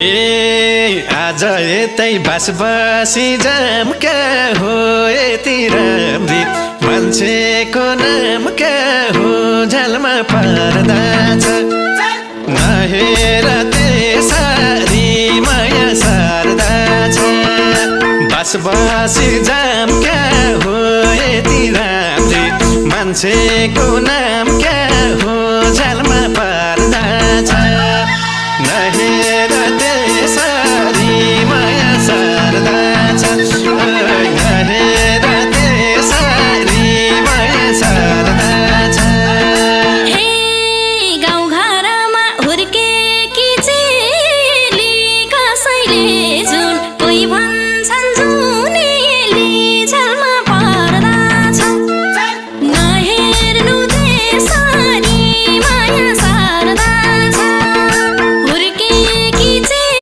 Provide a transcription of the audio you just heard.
आज यतै बसी जाम क्या हो यति राम्री मान्छेको नाम क्या हो झ्यालमा पर्दा छ नहेर त्यसरी माया सार्दा छ बसी जाम क्या हो यति राम्री मान्छेको नाम क्या हो